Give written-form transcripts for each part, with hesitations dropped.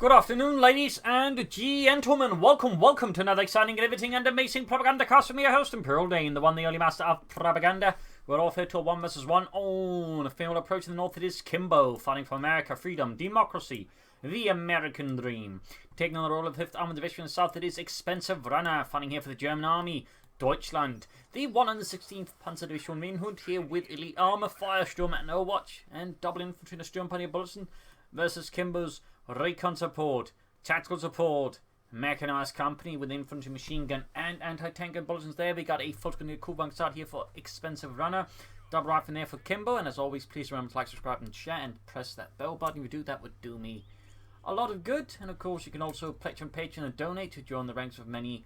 Good afternoon, ladies and gentlemen. Welcome to another exciting, riveting, and amazing Propagandacast from your host, Imperial Dane, the one, the only master of propaganda. We're all here to a 1 vs 1 on a Faymonville Approach. In the north, it is Kimbo, fighting for America, freedom, democracy, the American dream. Taking on the role of 5th Armored Division in the south, it is Expensive Runner, fighting here for the German Army, Deutschland. The 116th Panzer Division Mainhund here with elite armor, Firestorm and Overwatch, and double infantry and a Sturmpanier Bulletin versus Kimbo's recon support, tactical support, mechanized company with infantry, machine gun, and anti-tank gun bulletins there. We got a full screen cool bank start here for Expensive Runner. Double rifle there for Kimbo, and as always, please remember to like, subscribe, and share, and press that bell button. If you do, that would do me a lot of good. And of course, you can also pledge on Patreon and donate to join the ranks of many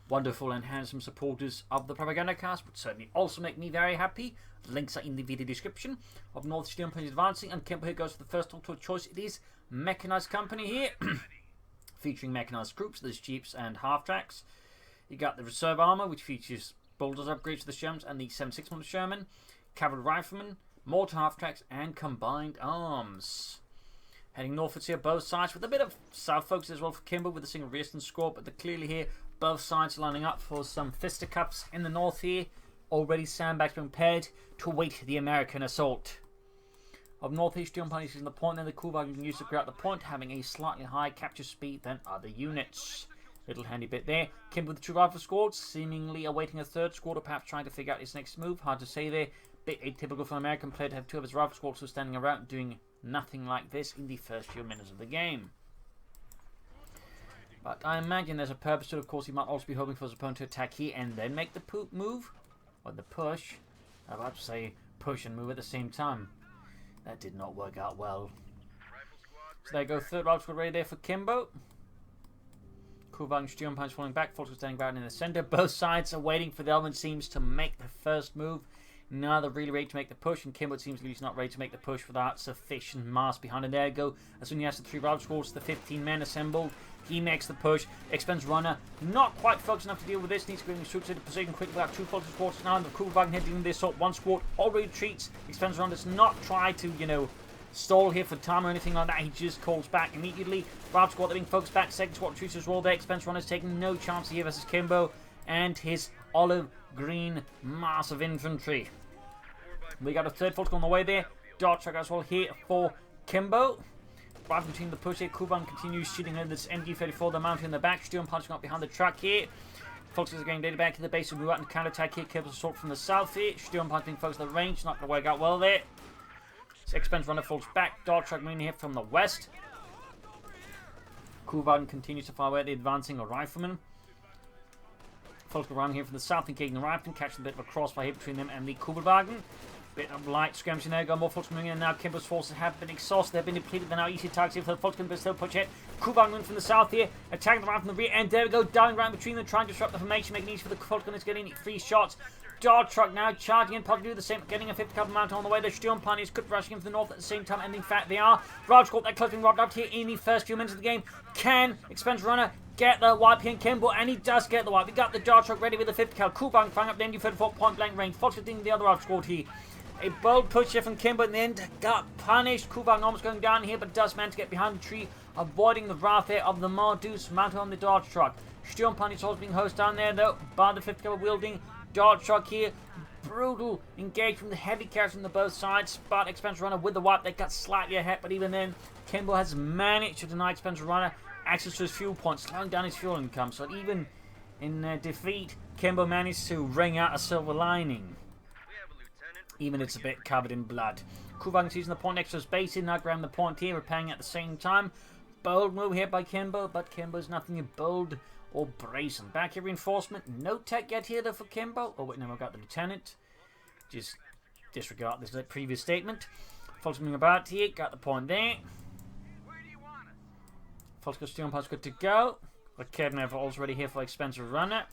wonderful and handsome supporters of the Propagandacast, would certainly also make me very happy. Links are in the video description. Of North Sturmpanier advancing, and Kimbo here goes for the first auto choice. It is mechanized company here, featuring mechanized groups. There's jeeps and half-tracks. You got the reserve armor, which features bulldozer upgrades for the Shermans and the 7.6mm Sherman, cavalry riflemen, mortar half-tracks, and combined arms. Heading northwards here, both sides, with a bit of south focus as well for Kimbo with a single resistance score, but they're clearly here, both sides lining up for some fisticuffs in the north here. Already sandbags being prepared to await the American assault. Of northeast, Sturmpanier using the point, and the Kuhwagen used to clear out the point, having a slightly higher capture speed than other units. Little handy bit there. Kimbo with the 2 rifle squads, seemingly awaiting a 3rd squad, or perhaps trying to figure out his next move. Hard to say there. Bit atypical for an American player to have 2 of his rifle squads who are standing around doing nothing like this in the first few minutes of the game. But I imagine there's a purpose to it. Of course, he might also be hoping for his opponent to attack here and then make the move. Or the push. I'm about to say push and move at the same time. That did not work out well. So there you go, 3rd rifle squad ready there for Kimbo. Kuhwagen Sturmpanier falling back, Volks standing back in the center. Both sides are waiting for the other one seems to make the first move. Now they're really ready to make the push, and Kimbo seems he's not ready to make the push without sufficient mass behind him. There you go. As soon as he has the 3 rifle squads, the 15 men assembled, he makes the push. Expensive Runner, not quite focused enough to deal with this. Needs to bring the troops into position quickly without 2 Volks squads now. And the Kuhwagen here dealing with the assault. 1 squad already retreats. Expensive Runner does not try to, stall here for time or anything like that. He just calls back immediately. Rifle squad being focused back. 2nd squad retreats as well there. Expensive Runner's taking no chance here versus Kimbo and his olive green mass of infantry. We got a 3rd Volks on the way there. Dart truck as well here for Kimbo. Right between the push here, Kuhwagen continues shooting at this MG-34, the mountain in the back. Sturm punching up behind the truck here. Volks is getting data back to the base and move out and counter-attack here. Kimbo's assault from the south here. Sturm punching focused on the range, not going to work out well there. Expensive Runner falls back. Dart truck moving here from the west. Kuhwagen continues to fire away at the advancing riflemen. Volks around here from the south, engaging the riflemen, catching a bit of a crossfire here between them and the Kuhwagen. Bit of light skirmishing there, got more Volks moving in now. Kimbo's forces have been exhausted, they've been depleted, they're now easy targets here for the Volks, but still push it. Kuhwagen from the south here, attacking the right from the rear, and there we go, down right between them, trying to disrupt the formation, making it easy for the Volks to get in 3 shots. Dart truck now charging in, probably do the same, getting a 50 couple mountain on the way. The Sturmpaniers could rushing in from the north at the same time, and in fact they are. Raj got that closing robbed up here in the first few minutes of the game. Can Expensive Runner get the wipe here in Kimbo? And he does get the wipe. We got the Dart truck ready with the 50 cal. Kuhwagen firing up the MG-34 point blank range. Fox getting the other Raj squad here. A bold push here from Kimbo in the end got punished. Kuhwagen almost going down here, but does manage to get behind the tree, avoiding the wrath there of the Mardus mounted on the Dart truck. Sturmpaniers also being hosed down there though by the 50 cal wielding Dart truck here. Brutal engagement, the heavy carries on the both sides, but Expensive Runner with the wipe, they got slightly ahead, but even then, Kimbo has managed to deny Expensive Runner access to his fuel point, slowing down his fuel income, so even in defeat, Kimbo managed to wring out a silver lining. Even it's a bit covered in blood. Kuhwagen using the point next to his base, now grabbing the point here, repairing at the same time. Bold move here by Kimbo, but Kimbo's nothing bold or brazen. Back here reinforcement, no tech yet here though for Kimbo. Oh wait, no, I've got the lieutenant. Just disregard this previous statement. Volks moving about here, got the point there. Volks got Sturmpaniers good to go. Kevnev also ready here for Expensive Runner.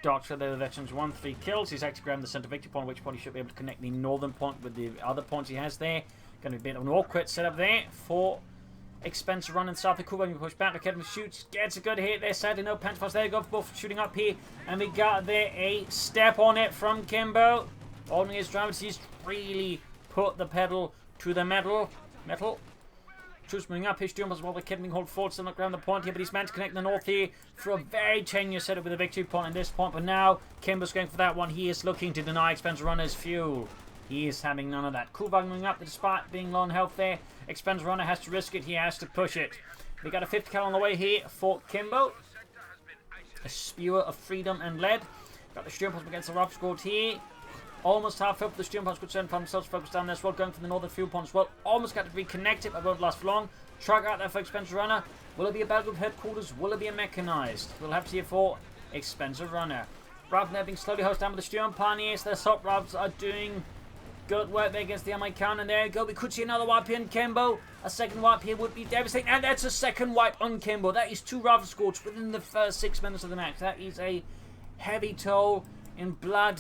Doctor there, the veterans 1-3 kills. He's actually grabbed the center victory point, which point he should be able to connect the northern point with the other points he has there. Going to be a bit of an awkward setup there for Expensive Runner in south of Kuhwagen. Push back, Kevin shoots, gets a good hit there. Sadly, no Pantherfast there. Go for both shooting up here, and we got there a step on it from Kimbo. Holding his drivers, he's really put the pedal to the metal. Troops moving up. His Stumpers while the kid being hold forward, still not ground the point here, but he's meant to connect the north here for a very tenuous setup with a victory point at this point. But now, Kimbo's going for that one. He is looking to deny Expense Runner's fuel. He is having none of that. Kulvang moving up, despite being low on health there. Expense Runner has to risk it. He has to push it. We got a 50 cal on the way here for Kimbo. A spewer of freedom and lead. Got the Sturmpos against the rough squad here. Almost half up. The Sturmpos could send for themselves focused down there as well. Going for the northern fuel point as well. Almost got to reconnect it, but won't last for long. Truck out there for Expense Runner. Will it be a battle group headquarters? Will it be a mechanized? We'll have to see it for Expense Runner. Ravner being slowly hosed down with the Sturm Pioneers. Their assault Ravs are doing good work there against the American, and there you go. We could see another wipe here on Kimbo. A second wipe here would be devastating, and that's a second wipe on Kimbo. That is 2 Raven squads within the first 6 minutes of the match. That is a heavy toll in blood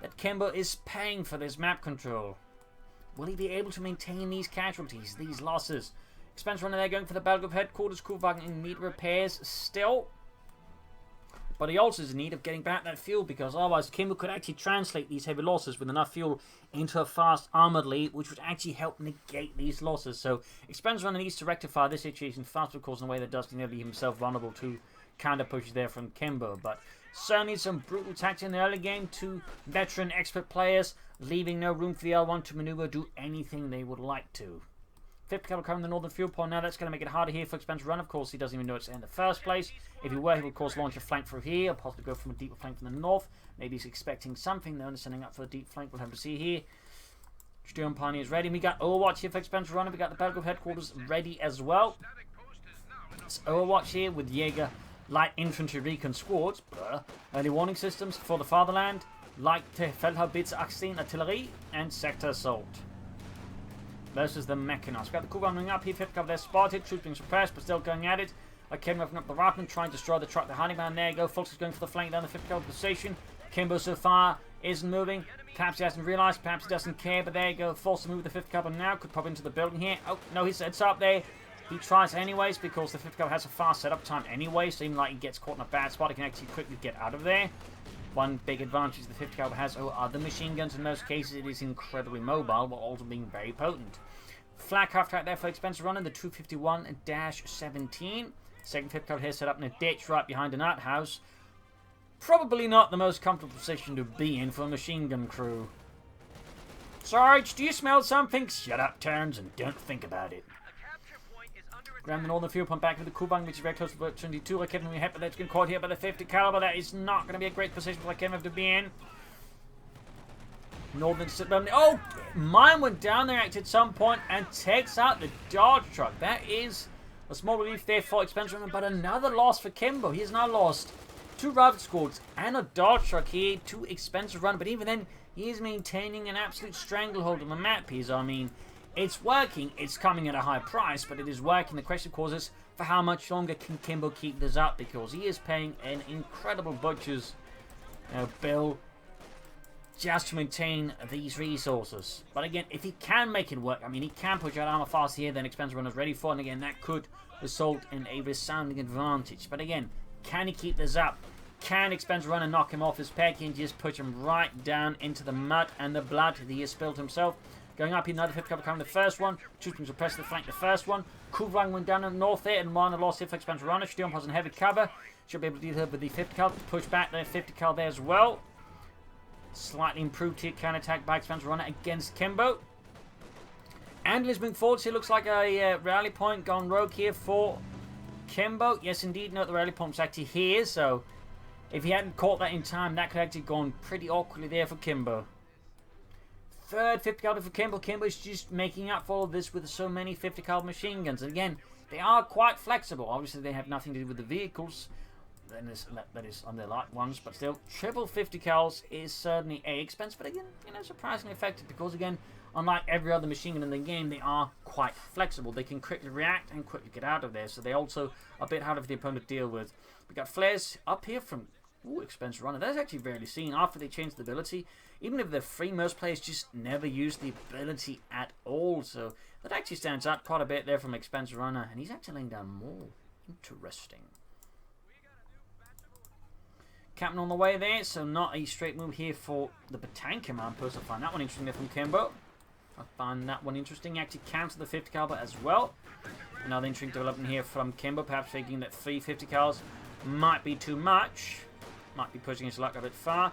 that Kimbo is paying for this map control. Will he be able to maintain these casualties, these losses? Expense Runner there going for the battle group headquarters. Kulvagen in need of repairs still. But he also is in need of getting back that fuel, because otherwise Kimbo could actually translate these heavy losses with enough fuel into a fast armored lead, which would actually help negate these losses. So Expense Runner needs to rectify this situation fast, of course, in a way that does leave himself vulnerable to counter pushes there from Kimbo. But certainly some brutal tactics in the early game. 2 veteran expert players, leaving no room for the L1 to maneuver, do anything they would like to. 50 cal covering the northern fuel point. Now that's going to make it harder here for Expense Runner. Of course, he doesn't even know it's in the first place. If he were, he would of course launch a flank through here, or possibly go from a deeper flank from the north. Maybe he's expecting something though and sending up for the deep flank. We'll have to see here. Sturm Pioneers ready. We got Overwatch here for Expense Runner. We got the battle group headquarters ready as well. It's Overwatch here with Jaeger light infantry recon squads. Early warning systems for the fatherland. Light Feldhaubitze 18 artillery and sector assault. Versus the Mechanized. We got the Kuban moving up here, 50 cover there, spotted, troops being suppressed, but still going at it. Kimbo opening up the Ratman, trying to destroy the truck, the Honeyman, there you go. Fox is going for the flank down the 50 cover position. Kimbo so far isn't moving. Perhaps he hasn't realised, perhaps he doesn't care, but there you go. Forced to move the 50 cover now, could pop into the building here. Oh, no, he's up there. He tries anyways, because the 50 cover has a fast setup time anyway, so even like he gets caught in a bad spot, he can actually quickly get out of there. One big advantage the 50 caliber has over other machine guns. In most cases, it is incredibly mobile, while also being very potent. Flak half track there for Expense Runner, the 251-17. Second 50 caliber here set up in a ditch right behind an outhouse. Probably not the most comfortable position to be in for a machine gun crew. Sarge, do you smell something? Shut up, Terrence, and don't think about it. Grab the northern fuel pump back to the Kubang, which is very close to the 22. Like Kevin, we have, but that's been caught here by the 50 caliber. That is not going to be a great position for like Kevin to be in. Northern. Oh, mine went down there at some point and takes out the Dodge truck. That is a small relief there for Expense Runner, but another loss for Kimbo. He has now lost 2 rival squads and a Dodge truck here to Expense Runner, but even then, he is maintaining an absolute stranglehold on the map here. So, I mean, it's working, it's coming at a high price, but it is working. The question, of course, is for how much longer can Kimbo keep this up, because he is paying an incredible butcher's bill just to maintain these resources. But again, if he can make it work, I mean, he can push out armor fast here, then Expense Runner's ready for it, and again, that could result in a resounding advantage. But again, can he keep this up? Can Expense Runner knock him off his peg and just push him right down into the mud and the blood that he has spilled himself? Going up, another 50 cover coming the first one. Troops suppress the flank the first one. Kulvang went down in the north there, and one lost here for Expense Runner. Sturm has a heavy cover. Should be able to deal with the 50 cal. Push back the 50 cal there as well. Slightly improved here, counter-attack by Expense Runner against Kimbo. Anglers moving forward, so it looks like a rally point gone rogue here for Kimbo. Yes, indeed. Note the rally point's actually here, so if he hadn't caught that in time, that could actually have gone pretty awkwardly there for Kimbo. Third 50 caliber for Kimbo. Kimbo is just making up for all of this with so many 50 caliber machine guns. And again, they are quite flexible. Obviously, they have nothing to do with the vehicles. That is on their light ones, but still, triple 50 cals is certainly a expense, but again, you know, surprisingly effective, because again, unlike every other machine gun in the game, they are quite flexible. They can quickly react and quickly get out of there, so they also are a bit harder for the opponent to deal with. We got flares up here from Expense Runner. That's actually rarely seen after they changed the ability. Even if they're free, most players just never use the ability at all, so that actually stands out quite a bit there from Expense Runner, and he's actually laying down more. Interesting. Captain on the way there, so not a straight move here for the Bataan Command post. I find that one interesting there from Kimbo. I find that one interesting. Actually counter the 50 caliber as well. Another interesting development here from Kimbo, perhaps thinking that 350 cals might be too much. Might be pushing his luck a bit far.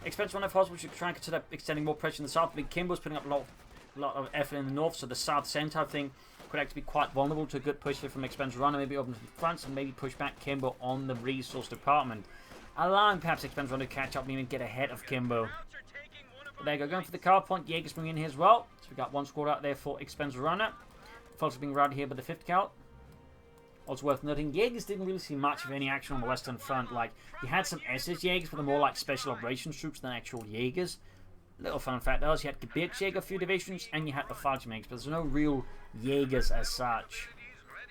Expense one if possible, should try and consider extending more pressure in the south. I think Kimbo's putting up a lot of effort in the north, so the south center, I think, could actually be quite vulnerable to a good push here from Expense Runner. Maybe open to the front and maybe push back Kimbo on the resource department. Allowing perhaps Expense Runner to catch up and even get ahead of Kimbo. But there you go, going for the car point. Jaeger's bringing in here as well. So we've got one squad out there for Expense Runner. Folks are being routed here by the 50 cal. Also worth noting, Jaegers didn't really see much of any action on the western front. Like, you had some SS Jaegers, but they're more like special operations troops than actual Jaegers. Little fun fact though is you had Gebirgsjäger, a few divisions, and you had the Fallschirmjäger, but there's no real Jaegers as such.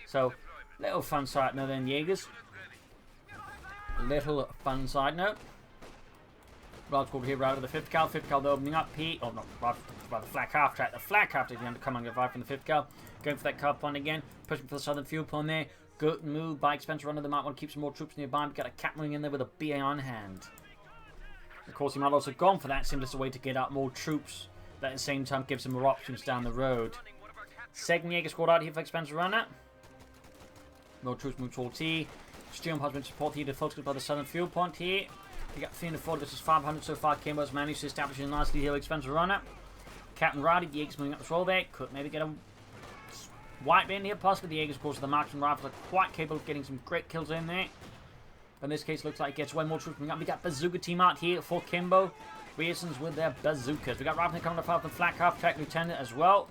So, little fun side note then, Jaegers. Little fun side note. Right squad here, right over the 50 cal. 50 cal, they're opening up here. Oh, no, right by the flak half track. The flak half track, the coming right from the 50 cal. Going for that car point again. Pushing for the southern fuel point there. Good move by Expense Runner. They might want to keep some more troops nearby. We've got a Captain in there with a BA on hand. Of course, he might also have gone for that, simply as a way to get out more troops. But at the same time, gives him more options down the road. Second Jaeger squad out here for Expense Runner. More troops move towards here. Steering has been support here to focus by the southern fuel point here. We got 340 versus 500 so far. Kimbo's managed to establish a nicely here Expense Runner. Captain Roddy, Jaeger's moving up as well there. Could maybe get a wipe in here, possibly. The Jaegers, of course, the marksman rifles are quite capable of getting some great kills in there. But in this case, looks like it gets way more troops coming up. We got bazooka team out here for Kimbo. Reasons with their bazookas. We got Raptor coming up from the flak half track lieutenant as well.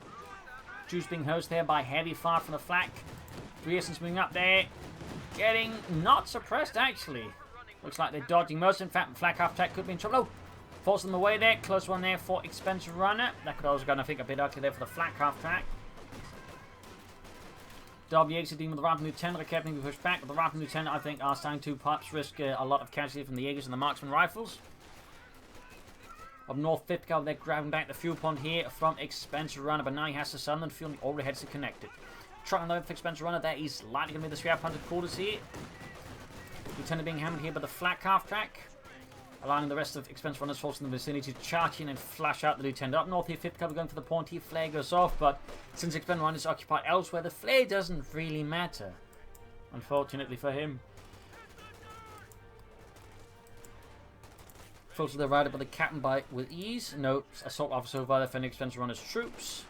Juice being hosted there by heavy fire from the flak. Reasons moving up there. Getting not suppressed, actually. Looks like they're dodging most. In fact, flak half track could be in trouble. Oh, force them away there. Close one there for Expense Runner. That could also go, I think, a bit ugly there for the flak half track. WX dealing with the Raptor Lieutenant. They're kept being pushed back, but the Raptor Lieutenant, I think, are starting to perhaps risk a lot of casualty from the Jaegers and the marksman rifles. Up north, 50 cal, they're grabbing back the fuel point here from Expense Runner, but now he has the southern fuel and he already has to connect it. Trying to for Expense Runner, that is likely going to be the 300 quarters here. Lieutenant being hammered here by the flak half track, allowing the rest of Expense Runner's force in the vicinity to charge in and flash out the Lieutenant. Up north here, 50 cal, going for the point here, flare goes off, but since Expense Runner is occupied elsewhere, the flare doesn't really matter, unfortunately for him. Falls to the right by the captain by with ease. No assault officer over there defending Expense Runner's troops.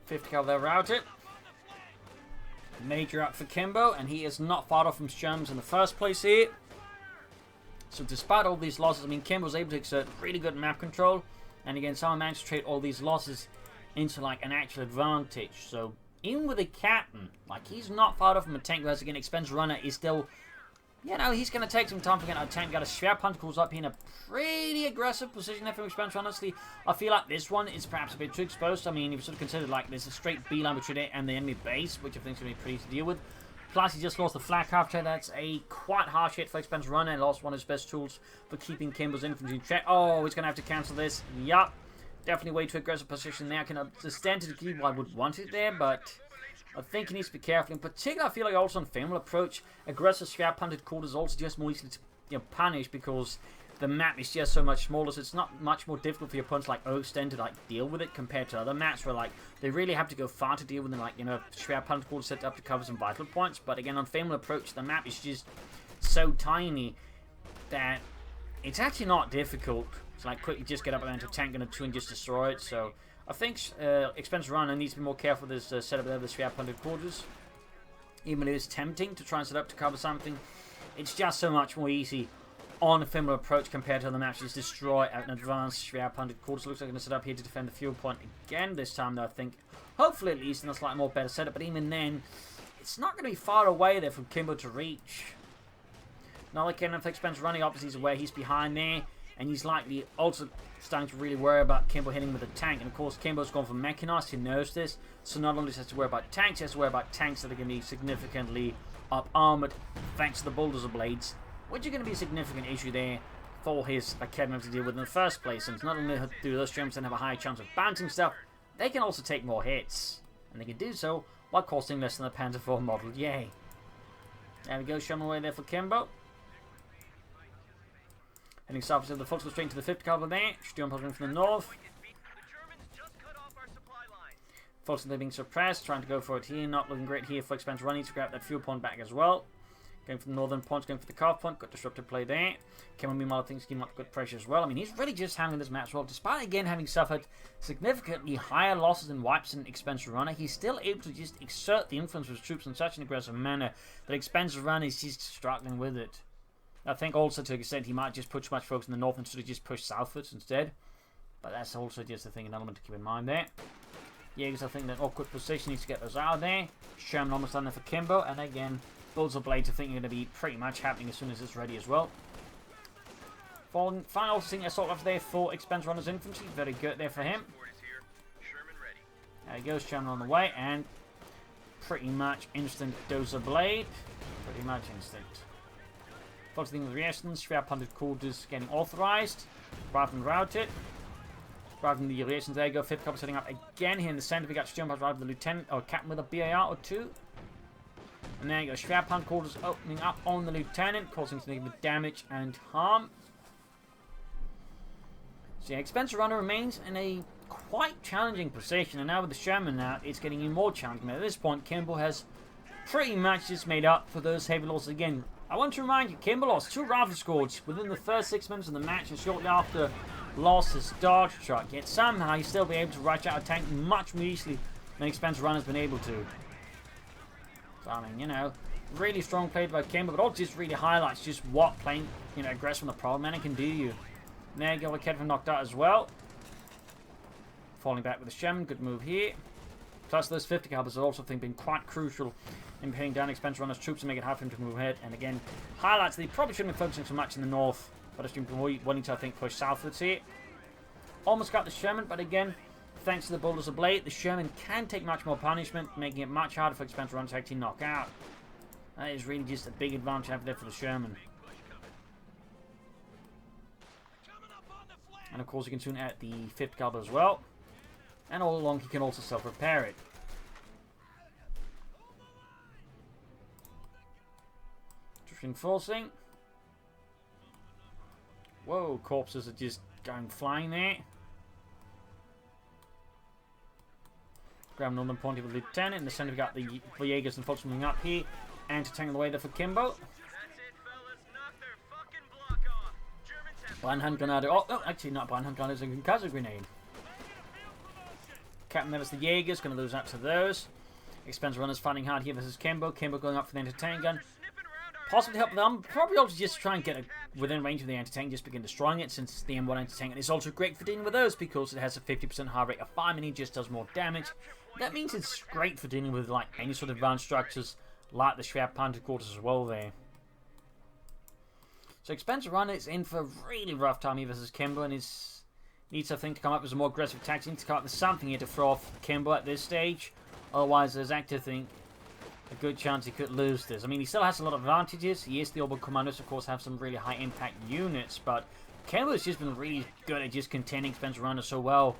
50 cal, they're routed. Major out for Kimbo, and he is not far off from Sturms in the first place here. So despite all these losses, I mean, Kimbo was able to exert really good map control, and again, someone managed to trade all these losses into like an actual advantage. So even with a captain, like, he's not far off from a tank, whereas again, Expense Runner is still, you know, he's going to take some time to get out of tank. Got a Schwer Pentacles up here in a pretty aggressive position there from Expense Runner. Honestly, I feel like this one is perhaps a bit too exposed. I mean, if you sort of consider like there's a straight beeline between it and the enemy base, which I think is going to be pretty easy to deal with. Plus, he just lost the flak half track. That's a quite harsh hit for Expense Runner, and lost one of his best tools for keeping Kimbo's infantry in check. Oh, he's going to have to cancel this. Yup. Definitely way too aggressive position there. I can understand to the degree why I would want it there, but I think he needs to be careful. In particular, I feel like also on Faymonville Approach, aggressive Schwer-punted quarters also just more easily to, you know, punish, because the map is just so much smaller, so it's not much more difficult for your opponents like Osten to like deal with it compared to other maps where like they really have to go far to deal with them, like, you know, Schwer-punted quarters set up to cover some vital points. But again, on Faymonville Approach, the map is just so tiny that it's actually not difficult to like quickly just get up and into a tank and a 2 and just destroy it. So I think Expense Runner needs to be more careful with this setup there with the Schwer-punted quarters. Even though it's tempting to try and set up to cover something, it's just so much more easy on a Faymonville Approach compared to other maps. Just destroy an advanced Schwer-punted quarters. Looks like I'm going to set up here to defend the fuel point again this time, though, I think. Hopefully at least in a slightly more better setup, but even then, it's not going to be far away there from Kimbo to reach. Now, like Expense Running, obviously, is aware he's behind there, and he's likely also starting to really worry about Kimbo hitting with a tank. And of course, Kimbo's gone for Mechanized, he knows this, so not only does he have to worry about tanks, he has to worry about tanks that are going to be significantly up-armored thanks to the Bulldozer Blades, which are going to be a significant issue there for his Academy to deal with in the first place. And not only do those jumps and have a higher chance of bouncing stuff, they can also take more hits. And they can do so while costing less than a Panther 4 model. Yay. There we go, showing away there for Kimbo. Heading south to the foot straight to the 50 caliber there. Sturm from the north. Fortunately, being suppressed, trying to go for it here. Not looking great here for Expense running to grab that fuel point back as well. Going for the northern point, going for the calf point. Got disruptive play there. Kimbo, meanwhile, things came up good pressure as well. I mean, he's really just handling this match well. Despite, again, having suffered significantly higher losses and wipes than Expense Runner, he's still able to just exert the influence of his troops in such an aggressive manner that Expense Runner is just struggling with it. I think also to an extent he might just put too much focus in the north and sort of just push southwards instead. But that's also just a thing, an element to keep in mind there. Jaegers, I think that awkward position needs to get those out of there. Sherman almost done there for Kimbo, and again, Bulls of Blades I think are going to be pretty much happening as soon as it's ready as well. Final also seeing assault rifle there for Expense Runner's infantry, very good there for him. There he goes, Sherman on the way, and pretty much instant dozer blade. Pretty much instant. Focusing on the reactions, Schwer punted quarters getting authorized. Rather than routed. Rather than the reactions, there you go. Fifth couple setting up again here in the center. We got Sturmpanzer rather than the lieutenant or captain with a BAR or two. And there you go. Schwerpunt quarters opening up on the lieutenant, causing significant damage and harm. So yeah, Expense Runner remains in a quite challenging position, and now with the Sherman out, it's getting even more challenging. At this point, Kimbo has pretty much just made up for those heavy losses again. I want to remind you, Kimbo lost 2 rifle squads within the first 6 minutes of the match, and shortly after lost his Dodge truck. Yet somehow he's still been able to rush out a tank much more easily than Expense Runner's been able to. So I mean, you know, really strong play by Kimbo, but all just really highlights just what playing, you know, aggressive from the Propagandacaster can do you. And there you go, Kedvin knocked out as well. Falling back with the Sherman, good move here. Plus those 50 calibers have also been quite crucial in pinning down Expense Runner's troops and make it hard for him to move ahead. And again, highlights that he probably shouldn't be focusing so much in the north, but has been wanting to, I think, push southwards here. Almost got the Sherman, but again, thanks to the Boulders of Blade, the Sherman can take much more punishment, making it much harder for Expense Runner to actually knock out. That is really just a big advantage out there for the Sherman. And of course, you can soon add the 5th caliber as well. And all along, he can also self-repair it. Just reinforcing. Whoa, corpses are just going flying there. Grab northern point with the lieutenant. In the center, we got the Jaegers and folks moving up here. And to tangle the way there for Kimbo. Blind hand grenade. Oh, actually not blind hand grenade, it's a concussive grenade. Captain Nevis the Jaegers, going to lose out to those. Expense Runner's fighting hard here versus Kimbo. Kimbo going up for the anti-tank gun. Possibly help them. Probably also just try and get within range of the anti-tank, just begin destroying it, since the M1 anti-tank is also great for dealing with those because it has a 50% high rate of fire and it just does more damage. That means it's great for dealing with like any sort of advanced structures like the Schwerpunter quarters as well there. So Expense Runner is in for a really rough time here versus Kimbo, and needs, I think, to come up with some more aggressive attacks. He needs to come up with something here to throw off Kimbo at this stage. Otherwise, there's actually, I think, a good chance he could lose this. I mean, he still has a lot of advantages. He is the orbital commandos, of course, have some really high impact units, but Kimbo has just been really good at just containing Expense Runner so well.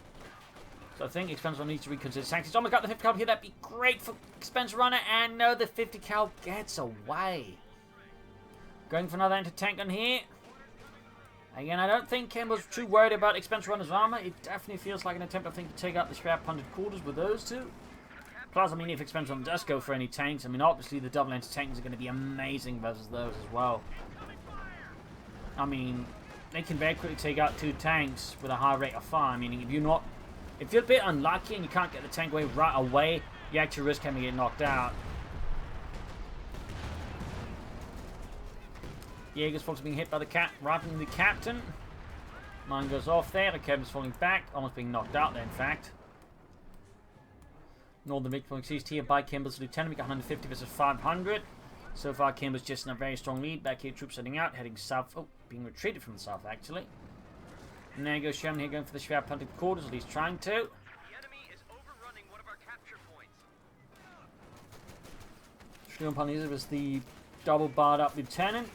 So I think Expense Runner needs to reconsider tactics. Oh my god, the 50 cal here, that'd be great for Expense Runner, and no, the 50 cal gets away. Going for another anti-tank gun here. Again, I don't think Kimbo's too worried about Expense Runner's armor. It definitely feels like an attempt, I think, to take out the Schwer-punted quarters with those two. Plus, I mean, if Expense Runner does go for any tanks, I mean, obviously the double anti-tanks are going to be amazing versus those as well. I mean, they can very quickly take out 2 tanks with a high rate of fire. Meaning, if you're a bit unlucky and you can't get the tank away right away, you actually risk having to get knocked out. Jaeger's falls being hit by the the captain. Mine goes off there. The cabin's falling back, almost being knocked out there, in fact. Northern victory seized here by Kimbo's lieutenant. We got 150 versus 500. So far, Kimbo's just in a very strong lead. Back here, troops heading out, heading south. Oh, being retreated from the south, actually. And there goes Sherman here, going for the Schwer-punted quarters, at least trying to. The enemy is overrunning one of our capture points. Was the double barred up lieutenant.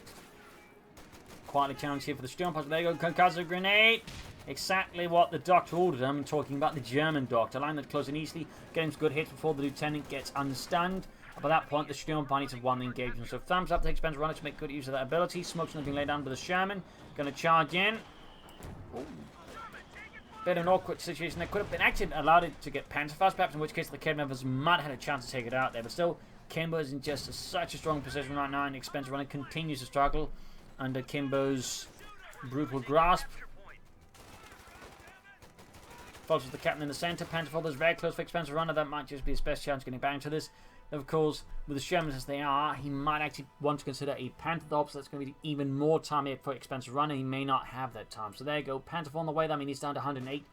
Quietly challenged here for the Sturmpanzer. There you go, concussive grenade. Exactly what the doctor ordered him. I'm talking about the German doctor. Line that close and easily. Getting some good hits before the lieutenant gets unstunned. By that point, the Sturmpanzer have won the engagement. So thumbs up to Expense Runner to make good use of that ability. Smoke's not being laid down by the Sherman. Going to charge in. Ooh. Bit of an awkward situation. They could have been actually allowed it to get Panther fast, perhaps, in which case the Kid members might have had a chance to take it out there. But still, Kimbo is in just such a strong position right now, and Expense Runner continues to struggle under Kimbo's brutal grasp. Follows the captain in the centre. Panther is very close for Expense Runner. That might just be his best chance getting back to this. Of course, with the Shermans as they are, he might actually want to consider a Panther Dob, so that's going to be even more time here for Expense Runner. He may not have that time. So there you go. Panther on the way. That means he's down to 108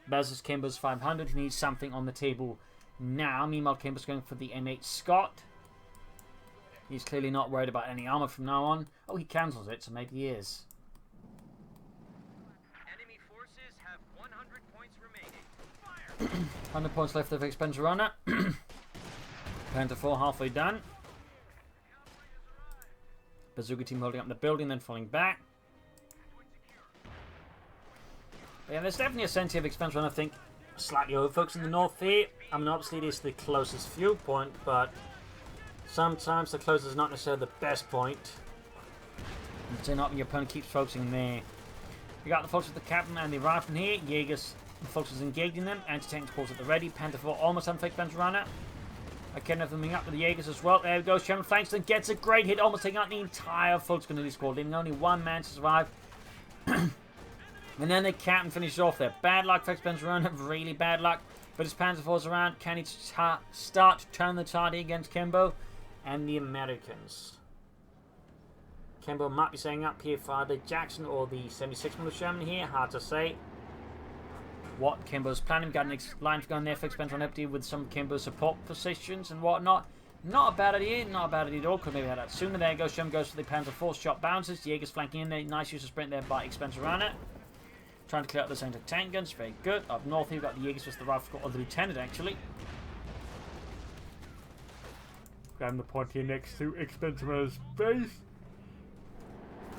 versus Kimbo's 500. He needs something on the table now. Meanwhile, Kimbo's going for the M8 Scott. He's clearly not worried about any armor from now on. Oh, he cancels it, so maybe he is. Enemy forces have 100 points remaining. Fire! 100 points left of Expense Runner. Panther 4 halfway done. Bazooka team holding up the building, then falling back. But yeah, there's definitely a sense of Expense Runner, I think, slightly overfocused in the north here. I mean, obviously it is the closest viewpoint, but sometimes the closest is not necessarily the best point. And so not when your opponent keeps focusing there. You got the focus with the captain and the rifleman here. Jaegers, the focus is engaging them. Anti-tank calls at the ready. Panther 4 almost on Expense Runner. Again, coming up with the Jaegers as well. There we go. Sherman Frankston gets a great hit, almost taking out the entire Volkskunde squad, leaving only one man to survive. And then the captain finishes off there. Bad luck for Expense Runner, really bad luck. But as Panther falls around, can he start to turn the tide against Kimbo and the Americans? Kimbo might be setting up here for the Jackson or the 76mm Sherman here. Hard to say what Kimbo's planning. Got an line going there for Expense Runner empty with some Kimbo support positions and whatnot. Not a bad idea, not a bad idea at all. Could maybe have that sooner. There you go. Sherman goes for the Panther 4 shot bounces. Jaegers flanking in there. Nice use of sprint there by Expense Runner. Trying to clear out the center tank guns. Very good. Up north here, we've got the Jaegers with the rifle, or the lieutenant actually. Grabbing the point here next to Expense Runner's base.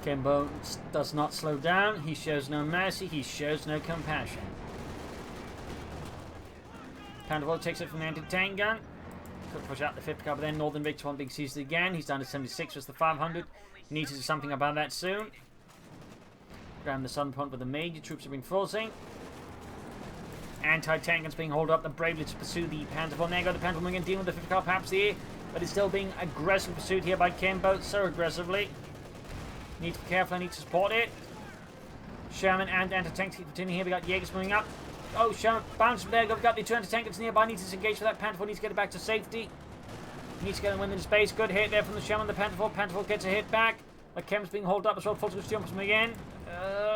Kimbo does not slow down. He shows no mercy. He shows no compassion. Panther takes it from the anti-tank gun. Could push out the 50 caliber then. Northern Victor 1 being seized again. He's down to 76 with the 500. Needs to do something about that soon. Grab the southern point where the major troops have been forcing. Anti-tank guns being held up. The bravely to pursue the Panther 1. There you go. The Panther 1 again dealing with the 50 caliber perhaps here. But it's still being aggressively pursued here by Kimbo. So aggressively. Need to be careful. I need to support it. Sherman and anti-tank continue here. We got Jaegers moving up. Oh, Sherman bounces from there. We've got the two anti-tankers nearby. Needs to disengage for that. Panther 4 needs to get it back to safety. Needs to get it within space. Good hit there from the Sherman. The Panther 4. Panther 4 gets a hit back. The Chem's being held up as well. Fulton jumps from again.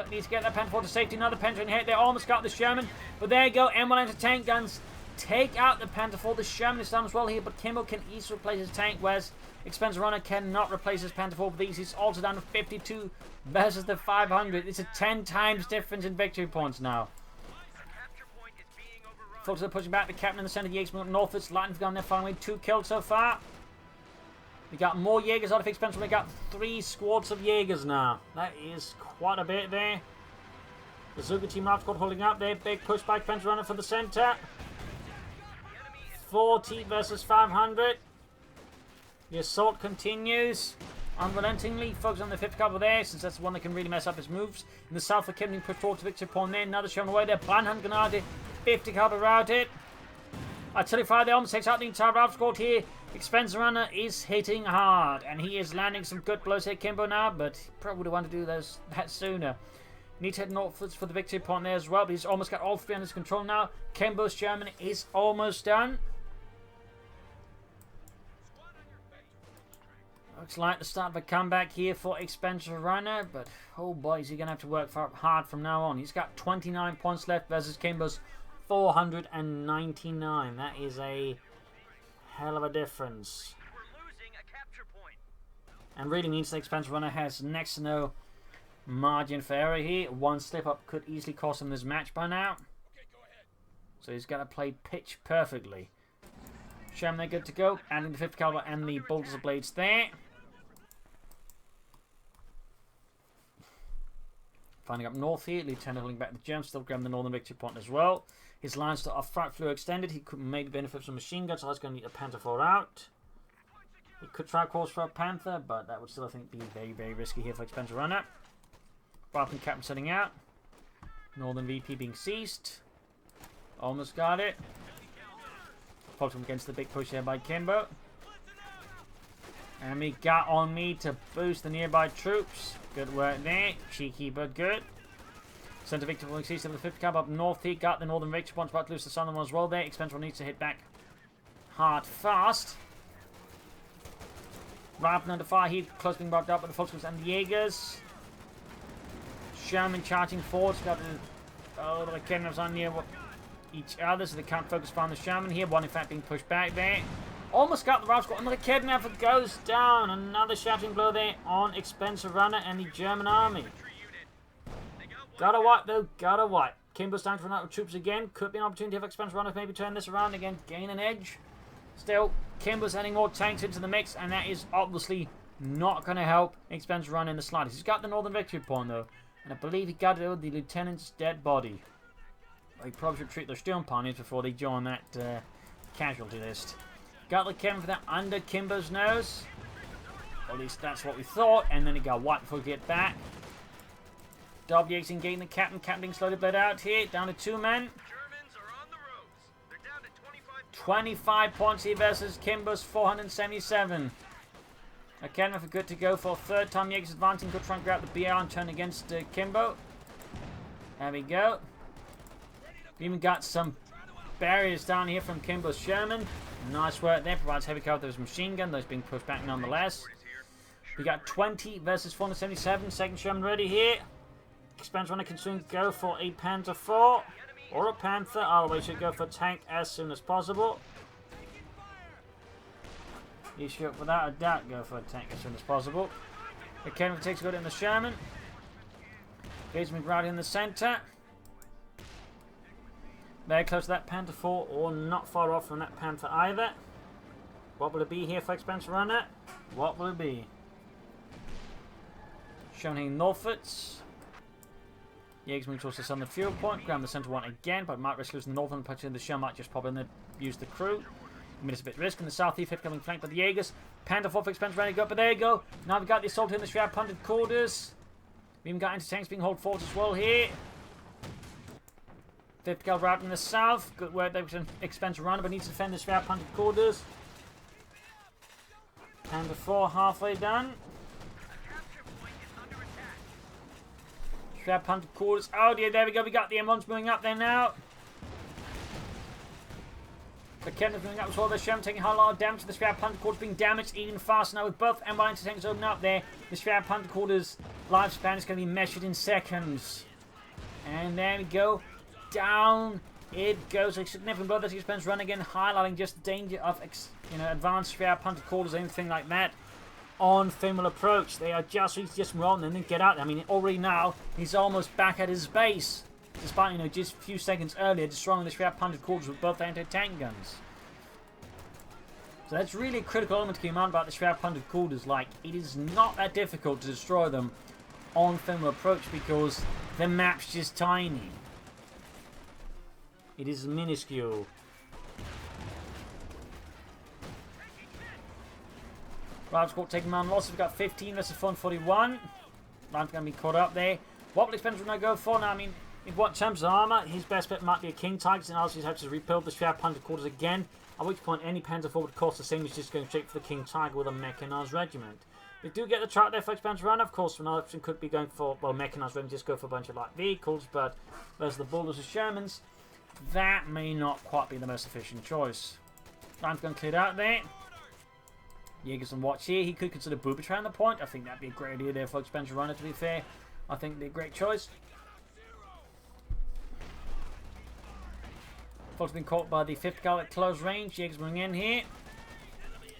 Needs to get that Panther 4 to safety. Another Panther hit there. Almost got the Sherman. But there you go. M1 anti-tank guns take out the Panther 4. The Sherman is down as well here. But Kimbo can easily replace his tank. Whereas Expense Runner cannot replace his Panther 4 with these. He's also down to 52 versus the 500. It's a 10 times difference in victory points now. Folks are pushing back the captain in the center. Jaegers moving northwards. Lightning's gone there finally. 2 killed so far. We got more Jaegers out of Expense. We got 3 squads of Jaegers now. That is quite a bit there. The Zuga team out squad holding up there. Big push by Expense Runner for the center. 40 versus 500. The assault continues unrelentingly. Focus on the 5th caliber there, since that's the one that can really mess up his moves. In the south, the Kim being pushed towards Victor Pawn there. Another shown away there. Banhan Grenade. 50 caliber routed. Artillery fire there almost takes out the entire route squad here. Expense Runner is hitting hard, and he is landing some good blows here, Kimbo now, but he probably would have wanted to do that sooner. Needs to head northwards for the victory point there as well, but he's almost got all 3 under his control now. Kimbo's Sherman is almost done. Looks like the start of a comeback here for Expense Runner, but oh boy, is he going to have to work hard from now on. He's got 29 points left versus Kimbo's 499. That is a hell of a difference. We're losing a capture point. And really means the Expense Runner has next to no margin for error here. One slip up could easily cost him this match by now. Okay, go ahead. So he's got to play pitch perfectly. Sherman, they're good to go. Adding the 5th caliber and the bolters of blades there. Finding up north here, Lieutenant holding back the Germs, still grabbing the northern victory point as well. His lines to front flew extended. He could maybe benefit from machine guns, so he's going to need a Panther 4 out. He could try course for a Panther, but that would still, I think, be very, very risky here for Expense Runner. Rifleman captain setting out. Northern VP being ceased. Almost got it. Fulton against the big push here by Kimbo. And we got on me to boost the nearby troops. Good work there. Cheeky but good. Center Victor falling ceased in the 5th cab up north. He got the Northern Victor punch about to lose the southern one as well there. Expensive needs to hit back hard fast. Right under fire. He close being brought up by the Volkswagen and the Jaegers. Sherman charging forward. Got the Kenners on near each other, so they can't focus on the Sherman here. One in fact being pushed back there. Almost got the Ralph Squad, and the Kidnapper goes down. Another shattering blow there on Expensive Runner and the German army. Gotta wipe though, gotta wipe. Kimbo's down to run out of troops again. Could be an opportunity for Expensive Runner to maybe turn this around again, gain an edge. Still, Kimbo's adding more tanks into the mix, and that is obviously not going to help Expensive Runner in the slightest. He's got the Northern Victory Point though, and I believe he got it with the Lieutenant's dead body. Well, he probably should treat their steel pioneers before they join that casualty list. Got the Kevin for that under Kimbo's nose. Or at least that's what we thought. And then he got wiped before we get back. WX engaging the captain. Captain being slowly bled out here. Down to 2 men. Germans are on the ropes. They're down to 25 points here versus Kimbo's 477. Again, if we're good to go for a 3rd time. Jaeger's advancing. Good trying to grab the BR and turn against Kimbo. There we go. We even got some barriers down here from Kimbo's Sherman. Nice work there. Provides heavy cover with those machine gun. Those being pushed back nonetheless. We got 20 versus 477. 2nd Sherman ready here. Expensive Runner can soon go for a Panther 4 or a Panther. Either way, should go for a tank as soon as possible. You should, without a doubt, go for a tank as soon as possible. The Kevin takes good in the Sherman. Engagement right in the center. Very close to that Panther 4, or not far off from that Panther either. What will it be here for Expensive Runner? What will it be? Showing here Norfolks. Jaeger's moving towards the southern fuel point. Grab the center one again, but might risk losing the northern punch in the shell. Might just pop in there, use the crew. I mean, it's a bit risk in the southeast, coming flanked by the Jaegers. Panther 4 for Expensive Runner, go, but there you go. Now we've got the assault in the Shroud punted quarters. We even got anti-tanks being hauled forward as well here. 5th Cal route in the south. Good work there with an Expensive Runner, but needs to defend the Shroud punted quarters. Panther 4 halfway done. Shroud punted quarters. Oh dear, there we go. We got the M1s moving up there now. The Kenner's moving up as well. The Sherman taking a lot of damage. The Shroud punted quarters being damaged even faster now with both M1 anti-tanks open up there. The Shroud punted quarters lifespan is going to be measured in seconds. And there we go. Down it goes. A significant blow that Expensive Run again, highlighting just the danger of advanced Shroud punted quarters, anything like that. On Faymonville Approach, they are just rolling and then get out. I mean, already now he's almost back at his base, despite just a few seconds earlier destroying the Shroud punted quarters with both anti-tank guns. So that's really a critical element to keep in mind about the Shroud punted quarters. Like, it is not that difficult to destroy them on Faymonville Approach because the map's just tiny. It is minuscule. Ralph's caught taking man losses. We've got 15 versus 141. Ralph's going to be caught up there. What will Expensive Runner go for? Now, I mean, in what terms of armor, his best bet might be a King Tiger, and also he's had to rebuild the Shroud punted quarters again. At which point, any Panther 4 would cost the same as just going straight for the King Tiger with a mechanized regiment. We do get the chart there for Expensive Runner. Of course, another option could be going for, well, mechanized regiment, just go for a bunch of light vehicles, but versus the Bulldozers Shermans, that may not quite be the most efficient choice. Ralph's going to clear out there. Jaeger's on watch here. He could consider booby trapping the point. I think that'd be a great idea there for Expensive Runner, to be fair. I think it'd be a great choice. Fox been caught by the 5th Cal at close range. Jaeger's moving in here.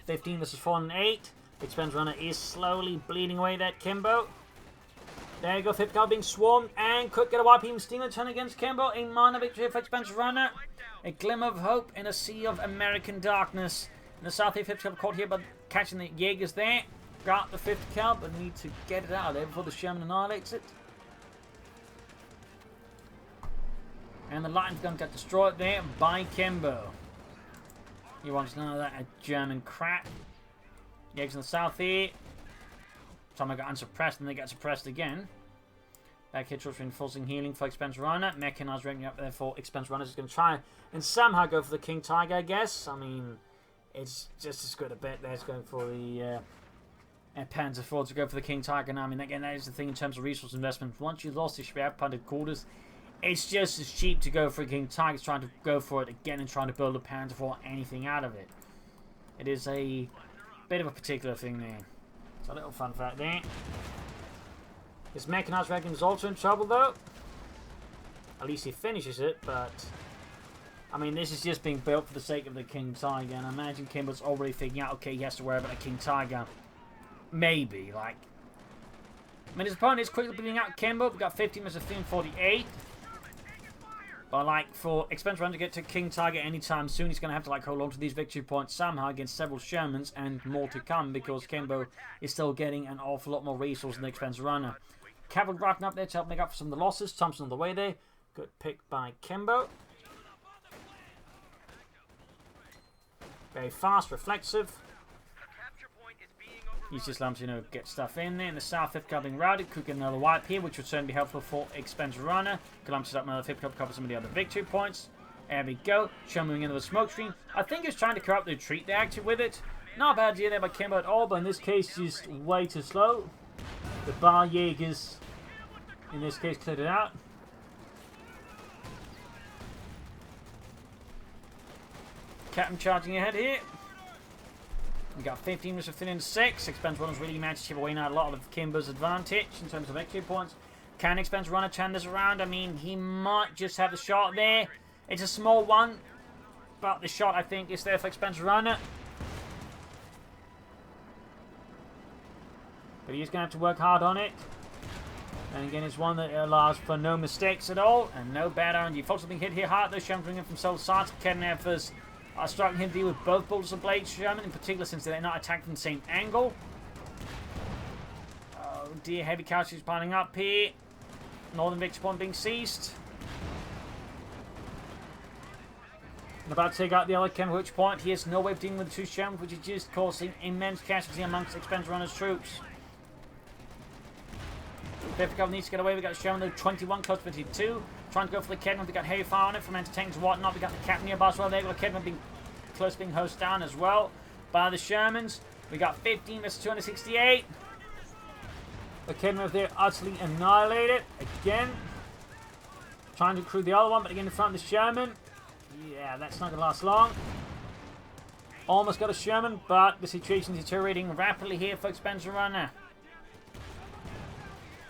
15 versus 4 and 8. Expensive Runner is slowly bleeding away that Kimbo. There you go, 5th Cal being swarmed and could get a YP steamer turn against Kimbo. A minor victory for Expensive Runner. A glimmer of hope in a sea of American darkness. In the southeast, 5th Cal caught here by catching the Jaegers there. Got the 5th Cal, but need to get it out of there before the Sherman annihilates it. And the lightning gun got destroyed there by Kimbo. He wants none of that German crap. Jaegers in the south here. Time I got unsuppressed and they got suppressed again. Back here, just reinforcing healing for Expense Runner. Mechanized ranking up there for Expense Runners is going to try and somehow go for the King Tiger, I guess. I mean, it's just as good a bet there. It's going for the Panzer IV to go for the King Tiger. Now, I mean, again, that is the thing in terms of resource investment. Once you've lost the Schwerpunted quarters, it's just as cheap to go for a King Tiger as trying to go for it again and trying to build a Panzer IV or anything out of it. It is a bit of a particular thing there. It's a little fun fact there. His Mechanized Wagon is also in trouble, though. At least he finishes it, but... I mean, this is just being built for the sake of the King Tiger, and I imagine Kimbo's already figuring out, okay, he has to worry about a King Tiger. Maybe, like... I mean, his opponent is quickly beating out Kimbo. We've got 15 minutes of 48. But, like, for Expense Runner to get to King Tiger anytime soon, he's going to have to, like, hold on to these victory points somehow against several Shermans and more to come, because Kimbo is still getting an awful lot more resources than the Expense Runner. Cavalry rifting up there to help make up for some of the losses. Thompson on the way there. Good pick by Kimbo. Very fast, reflexive. He's just allowed to, you know, get stuff in there. In the south, 5th Corps being routed. Could get another wipe here, which would certainly be helpful for Expense Runner. Columbus up another 5th Corps to cover some of the other victory points. There we go. Show moving into the smoke screen. I think he's trying to corrupt the retreat there, actually, with it. Not a bad idea there by Kimbo at all, but in this case, just way too slow. The Bar Jaegers, in this case, cleared it out. Captain charging ahead here. We got 15 minutes of thin into 6. Expense Runner's really managed to chip away now a lot of Kimbo's advantage in terms of victory points. Can Expense Runner turn this around? I mean, he might just have the shot there. It's a small one, but the shot, I think, is there for Expense Runner. But he's going to have to work hard on it. And again, it's one that allows for no mistakes at all, and no bad RNG. Folks have been hit here hard, though. Sherman bringing in from several sides. Kednevers are striking him to deal with both bolts of blade. Sherman, in particular, since they're not attacking from the same angle. Oh dear, heavy casualties piling up here. Northern victory point being seized. And about to take out the other Kenwich point. He has no way of dealing with the two Sherman, which is just causing immense casualty amongst Expense Runner's troops. 5th Corps needs to get away. We got Sherman, though, 21, close to 22. Trying to go for the Kedman. We got heavy fire on it from entertainers and whatnot. We got the Captain nearby as well. There we got Kedman being close, being hosed down as well by the Shermans. We got 15 versus 268. The Kedman there utterly annihilated again. Trying to crew the other one, but again in front of the Sherman. Yeah, that's not going to last long. Almost got a Sherman, but the situation is deteriorating rapidly here for Expense Runner.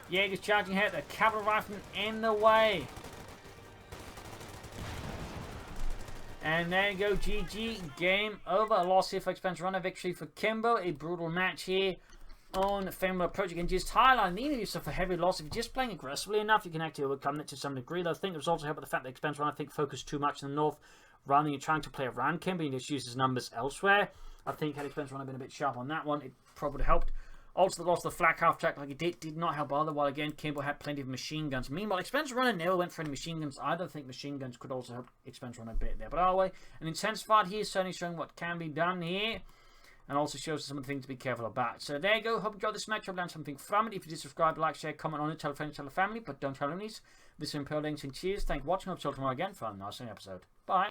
Jaeger's charging ahead. The cavalry riflemen in the way. And there you go, GG. Game over. A loss here for Expense Runner. Victory for Kimbo. A brutal match here on Faymonville Approach. Again, just highlighting the use of a heavy loss. If you're just playing aggressively enough, you can actually overcome it to some degree. Though I think it was also helped by the fact that Expense Runner, I think, focused too much in the north rather than trying to play around Kimbo. He just used his numbers elsewhere. I think had Expense Runner been a bit sharp on that one, it probably would have helped. Also, the loss of the flak half track like he did not help either, while again, Kimbo had plenty of machine guns. Meanwhile, Expense Runner never went for any machine guns. I don't think machine guns could also help Expense Runner a bit there. But either way, an intense fight here, certainly showing what can be done here. And also shows us some of the things to be careful about. So there you go. Hope you enjoyed this match. Hope you learned something from it. If you did, subscribe, like, share, comment on it, tell a friend, tell a family, but don't tell enemies. This is Imperial Links and cheers. Thank you for watching. Hope to see you tomorrow again for another episode. Bye.